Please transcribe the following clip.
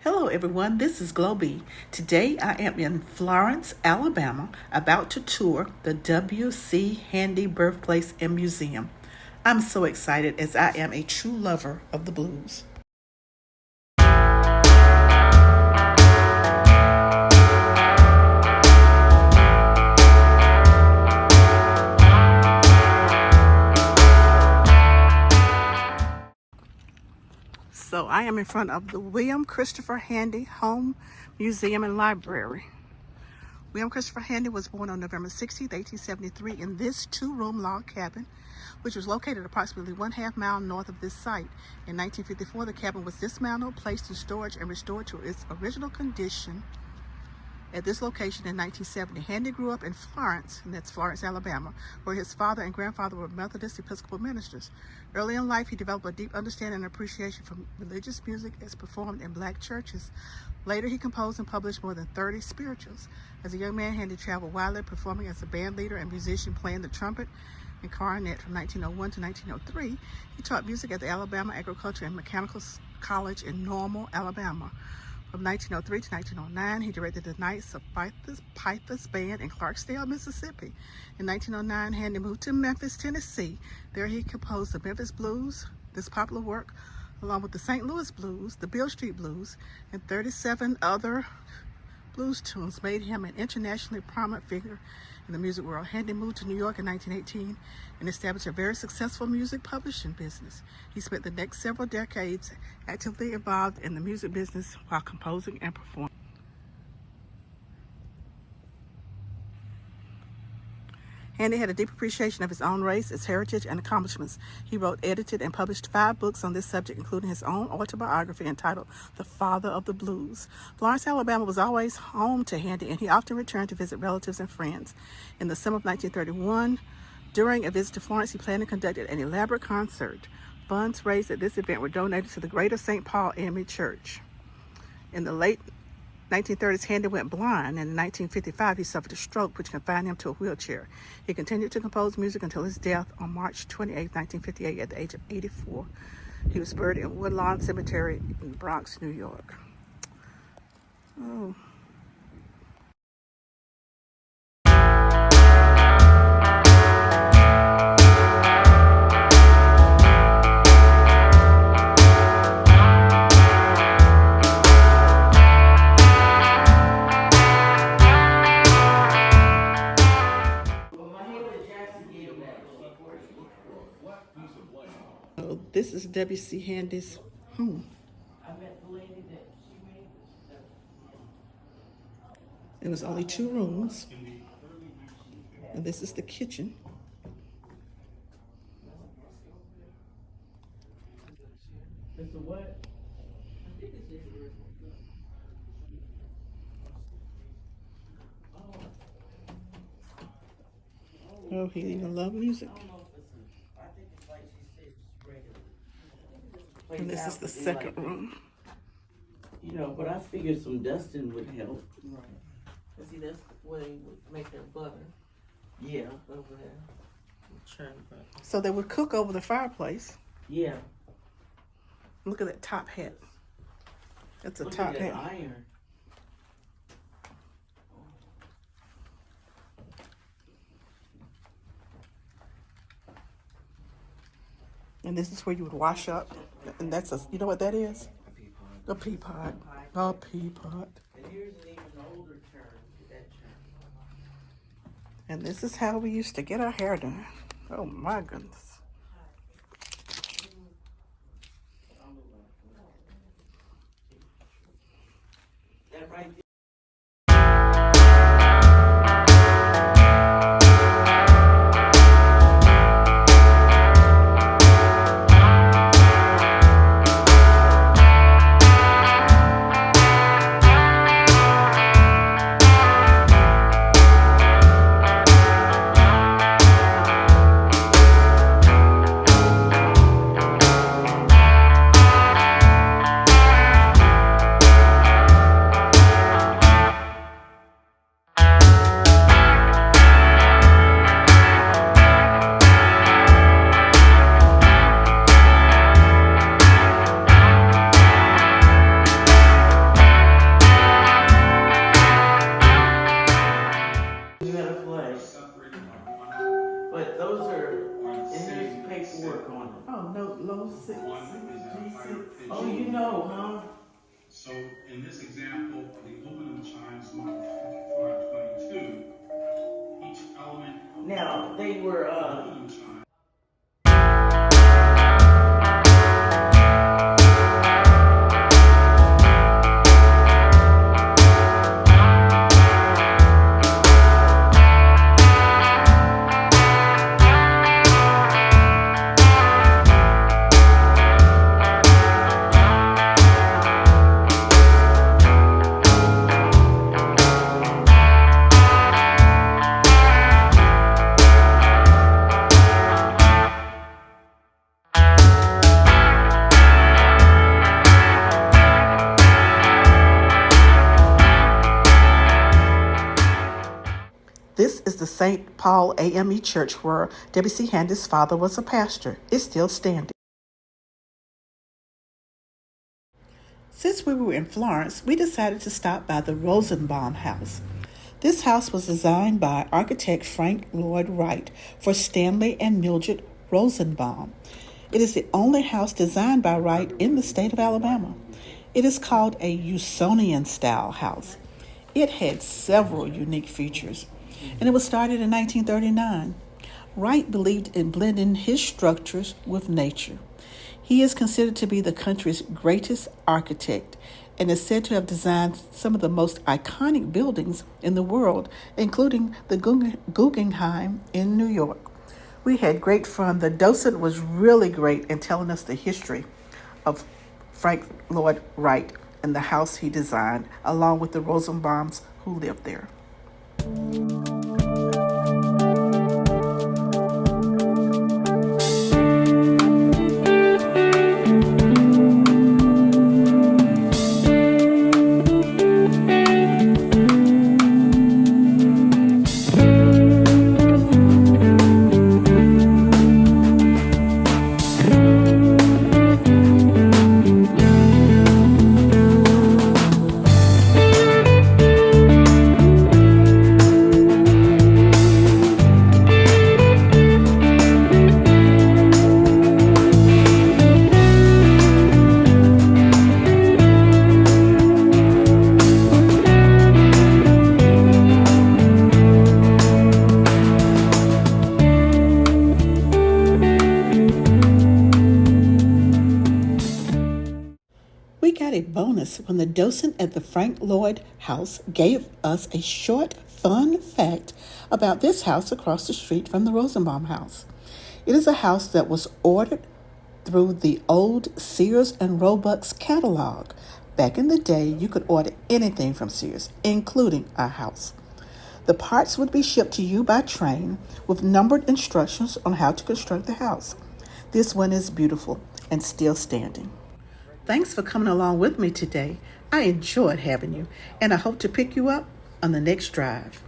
Hello everyone, this is Globee. Today I am in Florence, Alabama, about to tour the W.C. Handy Birthplace and Museum. I'm so excited as I am a true lover of the blues. So I am in front of the William Christopher Handy Home Museum and Library. William Christopher Handy was born on November 16, 1873 in this two-room log cabin, which was located approximately 1/2 mile north of this site. In 1954, the cabin was dismantled, placed in storage, and restored to its original condition at this location in 1970. Handy grew up in Florence, and that's Florence, Alabama, where his father and grandfather were Methodist Episcopal ministers. Early in life, he developed a deep understanding and appreciation for religious music as performed in black churches. Later, he composed and published more than 30 spirituals. As a young man, Handy traveled widely, performing as a band leader and musician, playing the trumpet and cornet from 1901 to 1903. He taught music at the Alabama Agriculture and Mechanical College in Normal, Alabama. From 1903 to 1909, he directed the Knights of Pythas Band in Clarksdale, Mississippi. In 1909, Handy moved to Memphis, Tennessee. There he composed the Memphis Blues. This popular work, along with the St. Louis Blues, the Beale Street Blues, and 37 other blues tunes, made him an internationally prominent figure in the music world. Handy moved to New York in 1918 and established a very successful music publishing business. He spent the next several decades actively involved in the music business while composing and performing. Handy had a deep appreciation of his own race, its heritage, and accomplishments. He wrote, edited, and published 5 books on this subject, including his own autobiography entitled The Father of the Blues. Florence, Alabama was always home to Handy, and he often returned to visit relatives and friends. In the summer of 1931, during a visit to Florence, he planned and conducted an elaborate concert. Funds raised at this event were donated to the Greater St. Paul AME Church. In the late 1930s, Handy went blind, and in 1955 he suffered a stroke which confined him to a wheelchair. He continued to compose music until his death on March 28, 1958 at the age of 84. He was buried in Woodlawn Cemetery in Bronx, New York. Oh. So this is W.C. Handy's home. It was only 2 rooms, and this is the kitchen. Oh, he even loved music. And this is the second room. You know, but I figured some dusting would help. Right. Cause see, that's the way they would make their butter Yeah, over there. Churn butter. So they would cook over the fireplace. yeah. Look at that top hat. That's a Look top at that hat. iron. And this is where you would wash up. And that's a, you know what that is? A pea pot. A pea pot. And here's an even older churn. Look at that churn. And this is how we used to get our hair done. Oh my goodness. That right there. They were, This is the St. Paul AME Church where W.C. Handy's father was a pastor. It's still standing. Since we were in Florence, we decided to stop by the Rosenbaum house. This house was designed by architect Frank Lloyd Wright for Stanley and Mildred Rosenbaum. It is the only house designed by Wright in the state of Alabama. It is called a Usonian-style house. It had several unique features, and it was started in 1939. Wright believed in blending his structures with nature. He is considered to be the country's greatest architect and is said to have designed some of the most iconic buildings in the world, including the Guggenheim in New York. We had great fun. The docent was really great in telling us the history of Frank Lloyd Wright and the house he designed, along with the Rosenbaums who lived there. We got a bonus when the docent at the Frank Lloyd House gave us a short, fun fact about this house across the street from the Rosenbaum house. It is a house that was ordered through the old Sears and Roebuck's catalog. Back in the day, you could order anything from Sears, including a house. The parts would be shipped to you by train with numbered instructions on how to construct the house. This one is beautiful and still standing. Thanks for coming along with me today. I enjoyed having you, and I hope to pick you up on the next drive.